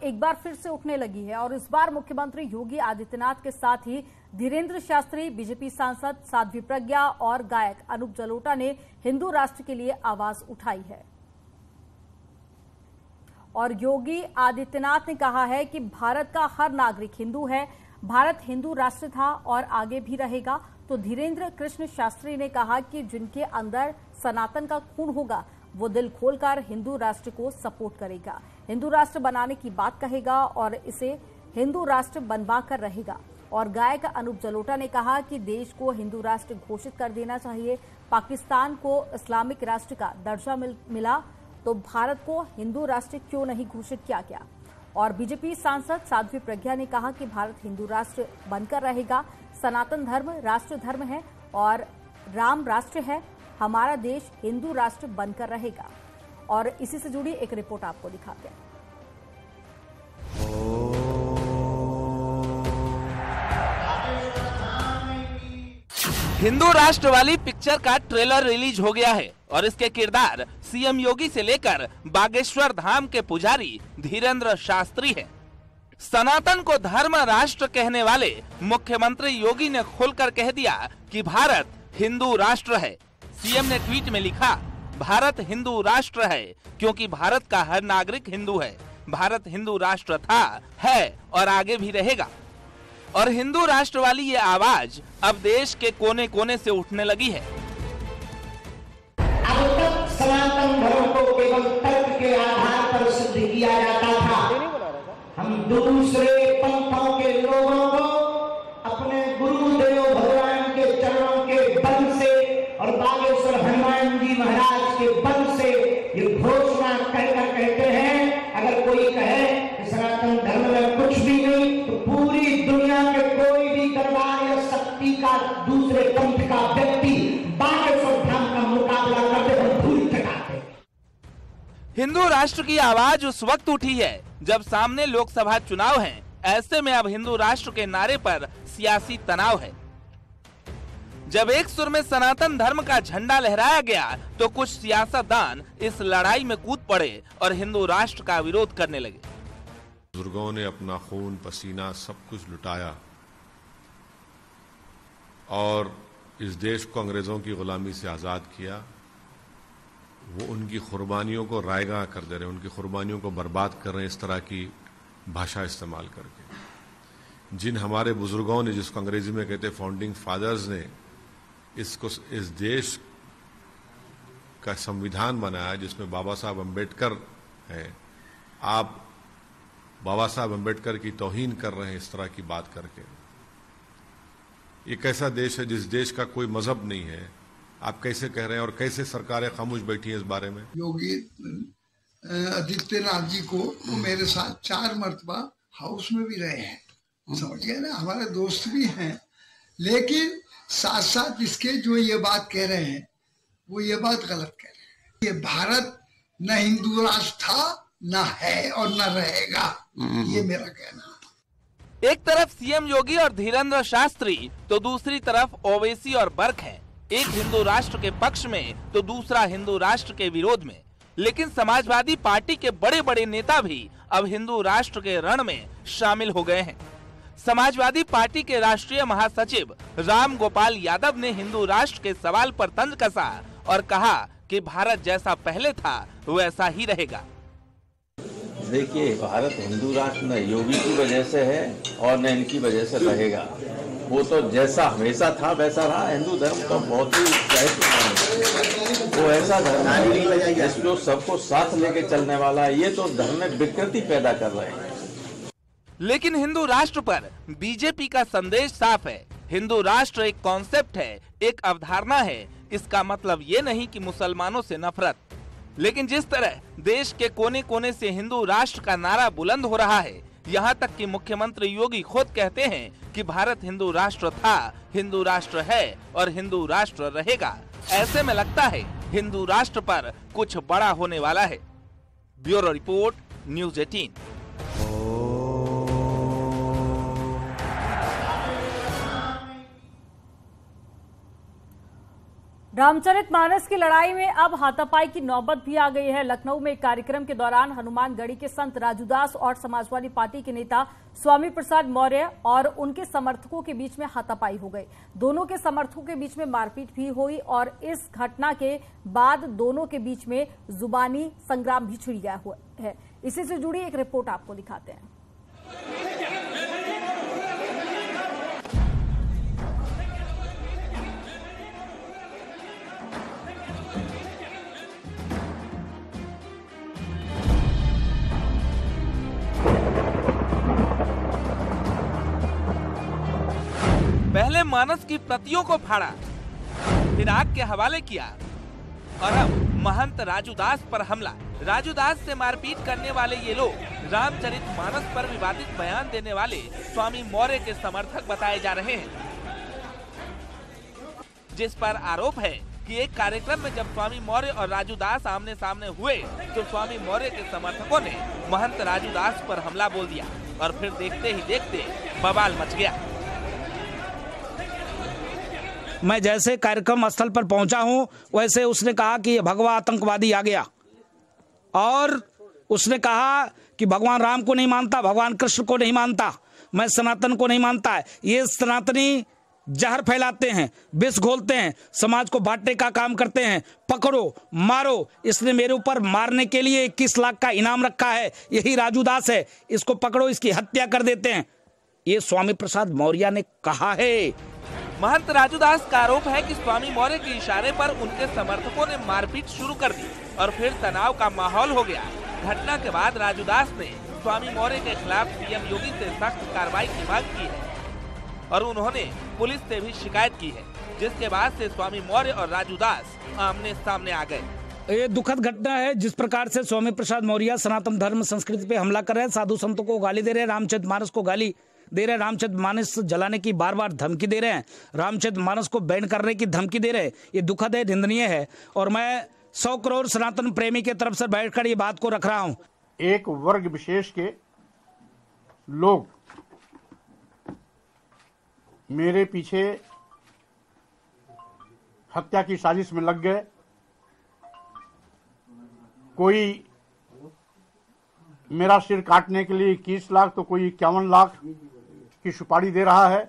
एक बार फिर से उठने लगी है और इस बार मुख्यमंत्री योगी आदित्यनाथ के साथ ही धीरेन्द्र शास्त्री, बीजेपी सांसद साध्वी प्रज्ञा और गायक अनूप जलोटा ने हिंदू राष्ट्र के लिए आवाज उठाई है। और योगी आदित्यनाथ ने कहा है कि भारत का हर नागरिक हिंदू है, भारत हिंदू राष्ट्र था और आगे भी रहेगा। तो धीरेन्द्र कृष्ण शास्त्री ने कहा कि जिनके अंदर सनातन का खून होगा वो दिल खोलकर हिंदू राष्ट्र को सपोर्ट करेगा, हिंदू राष्ट्र बनाने की बात कहेगा और इसे हिंदू राष्ट्र बनवा कर रहेगा। और गायक अनूप जलोटा ने कहा कि देश को हिंदू राष्ट्र घोषित कर देना चाहिए। पाकिस्तान को इस्लामिक राष्ट्र का दर्जा मिला तो भारत को हिंदू राष्ट्र क्यों नहीं घोषित किया गया। और बीजेपी सांसद साध्वी प्रज्ञा ने कहा कि भारत हिंदू राष्ट्र बनकर रहेगा, सनातन धर्म राष्ट्र धर्म है और राम राष्ट्र है, हमारा देश हिंदू राष्ट्र बनकर रहेगा। और इसी से जुड़ी एक रिपोर्ट आपको दिखाते हैं। हिंदू राष्ट्र वाली पिक्चर का ट्रेलर रिलीज हो गया है और इसके किरदार सीएम योगी से लेकर बागेश्वर धाम के पुजारी धीरेन्द्र शास्त्री हैं। सनातन को धर्म राष्ट्र कहने वाले मुख्यमंत्री योगी ने खुलकर कह दिया कि भारत हिंदू राष्ट्र है। सीएम ने ट्वीट में लिखा, भारत हिंदू राष्ट्र है क्योंकि भारत का हर नागरिक हिंदू है। भारत हिंदू राष्ट्र था, है और आगे भी रहेगा। और हिंदू राष्ट्र वाली ये आवाज अब देश के कोने कोने से उठने लगी है। अब तक सनातन धर्म को केवल तर्क के आधार पर सिद्ध किया जाता था। हम दूसरे पंथों के लोगों को अपने गुरुदेव भगवान के चरणों के बल से और बागेश्वर हनुमान जी महाराज के बल से ये घोषणा कहकर कहते हैं, अगर कोई कहे कि सनातन धर्म में कुछ भी नहीं तो पूरी दुनिया के कोई भी दरबार या शक्ति का दूसरे पंथ का व्यक्ति बागेश्वर धाम का मुकाबला करते हुए धूल चटाते। हिंदू राष्ट्र की आवाज उस वक्त उठी है जब सामने लोकसभा चुनाव हैं। ऐसे में अब हिंदू राष्ट्र के नारे पर सियासी तनाव है। जब एक सुर में सनातन धर्म का झंडा लहराया गया तो कुछ सियासतदान इस लड़ाई में कूद पड़े और हिंदू राष्ट्र का विरोध करने लगे। बुजुर्गों ने अपना खून पसीना सब कुछ लुटाया और इस देश को अंग्रेजों की गुलामी से आजाद किया। वो उनकी कुर्बानियों को रायगा कर दे रहे हैं, उनकी कुर्बानियों को बर्बाद कर रहे हैं इस तरह की भाषा इस्तेमाल करके। जिन हमारे बुजुर्गों ने, जिसको अंग्रेजी में कहते फाउंडिंग फादर्स ने, इसको इस देश का संविधान बनाया जिसमें बाबा साहब अम्बेडकर हैं, आप बाबा साहब अम्बेडकर की तौहीन कर रहे हैं इस तरह की बात करके। ये कैसा देश है जिस देश का कोई मजहब नहीं है, आप कैसे कह रहे हैं और कैसे सरकारें खामोश बैठी हैं इस बारे में। योगी आदित्यनाथ जी को वो मेरे साथ 4 मरतबा हाउस में भी रहे हैं, समझ गए ना, हमारे दोस्त भी हैं। लेकिन साथ साथ इसके जो ये बात कह रहे हैं वो ये बात गलत कह रहे हैं। ये भारत न हिंदू राष्ट्र था, न है और न रहेगा, ये मेरा कहना है। एक तरफ सीएम योगी और धीरेन्द्र शास्त्री तो दूसरी तरफ ओवैसी और बर्क हैं। एक हिंदू राष्ट्र के पक्ष में तो दूसरा हिंदू राष्ट्र के विरोध में। लेकिन समाजवादी पार्टी के बड़े बड़े नेता भी अब हिंदू राष्ट्र के रण में शामिल हो गए हैं। समाजवादी पार्टी के राष्ट्रीय महासचिव राम गोपाल यादव ने हिंदू राष्ट्र के सवाल पर तंज कसा और कहा कि भारत जैसा पहले था वैसा ही रहेगा। देखिए, भारत हिंदू राष्ट्र न योगी की वजह से है और न इनकी वजह से रहेगा। वो तो जैसा हमेशा था वैसा रहा। हिंदू धर्म तो बहुत ही वो ऐसा धर्म है जिसको सबको साथ लेके चलने वाला है। ये तो धर्म में विकृति पैदा कर रहे हैं। लेकिन हिंदू राष्ट्र पर बीजेपी का संदेश साफ है। हिंदू राष्ट्र एक कॉन्सेप्ट है, एक अवधारणा है। इसका मतलब ये नहीं कि मुसलमानों से नफरत। लेकिन जिस तरह देश के कोने कोने से हिंदू राष्ट्र का नारा बुलंद हो रहा है, यहाँ तक कि मुख्यमंत्री योगी खुद कहते हैं कि भारत हिंदू राष्ट्र था, हिंदू राष्ट्र है और हिंदू राष्ट्र रहेगा। ऐसे में लगता है हिंदू राष्ट्र पर कुछ बड़ा होने वाला है। Bureau report, news 18। रामचरितमानस की लड़ाई में अब हाथापाई की नौबत भी आ गई है। लखनऊ में एक कार्यक्रम के दौरान हनुमानगढ़ी के संत राजूदास और समाजवादी पार्टी के नेता स्वामी प्रसाद मौर्य और उनके समर्थकों के बीच में हाथापाई हो गई। दोनों के समर्थकों के बीच में मारपीट भी हुई और इस घटना के बाद दोनों के बीच में जुबानी संग्राम भी छिड़ गया हुआ है। इसी से जुड़ी एक रिपोर्ट आपको दिखाते हैं। पहले मानस की प्रतियों को फाड़ा, फिर आग के हवाले किया और अब महंत राजूदास पर हमला। राजूदास से मारपीट करने वाले ये लोग रामचरितमानस पर विवादित बयान देने वाले स्वामी मौर्य के समर्थक बताए जा रहे हैं, जिस पर आरोप है कि एक कार्यक्रम में जब स्वामी मौर्य और राजूदास आमने सामने हुए तो स्वामी मौर्य के समर्थकों ने महंत राजूदास पर हमला बोल दिया और फिर देखते ही देखते बवाल मच गया। मैं जैसे कार्यक्रम स्थल पर पहुंचा हूं वैसे उसने कहा कि भगवा आतंकवादी आ गया और उसने कहा कि भगवान राम को नहीं मानता, भगवान कृष्ण को नहीं मानता, मैं सनातन को नहीं मानता है। ये सनातनी जहर फैलाते हैं, विष घोलते हैं, समाज को बांटने का काम करते हैं। पकड़ो मारो। इसने मेरे ऊपर मारने के लिए 21 लाख का इनाम रखा है। यही राजूदास है, इसको पकड़ो, इसकी हत्या कर देते हैं। ये स्वामी प्रसाद मौर्य ने कहा है। महंत राजूदास का आरोप है कि स्वामी मौर्य के इशारे पर उनके समर्थकों ने मारपीट शुरू कर दी और फिर तनाव का माहौल हो गया। घटना के बाद राजूदास ने स्वामी मौर्य के खिलाफ सीएम योगी से सख्त कार्रवाई की मांग की है और उन्होंने पुलिस से भी शिकायत की है, जिसके बाद से स्वामी मौर्य और राजूदास आमने सामने आ गए। ये दुखद घटना है जिस प्रकार से स्वामी प्रसाद मौर्य सनातन धर्म संस्कृति पे हमला कर रहे हैं, साधु संतों को गाली दे रहे हैं, रामचरितमानस को गाली दे रहे हैं, रामचरितमानस जलाने की बार बार धमकी दे रहे हैं, रामचरितमानस को बैन करने की धमकी दे रहे हैं। ये दुखद है, निंदनीय है और मैं 100 करोड़ सनातन प्रेमी के तरफ से बैठकर ये बात को रख रहा हूं। एक वर्ग विशेष के लोग मेरे पीछे हत्या की साजिश में लग गए। कोई मेरा सिर काटने के लिए 21 लाख तो कोई 51 लाख की सुपारी दे रहा है।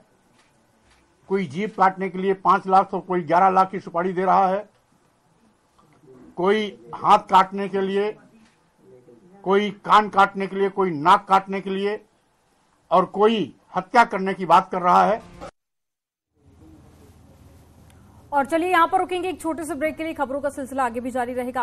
कोई जीभ काटने के लिए 5 लाख तो कोई 11 लाख की सुपारी दे रहा है। कोई हाथ काटने के लिए, कोई कान काटने के लिए, कोई नाक काटने के लिए और कोई हत्या करने की बात कर रहा है। और चलिए यहाँ पर रुकेंगे एक छोटे से ब्रेक के लिए। खबरों का सिलसिला आगे भी जारी रहेगा।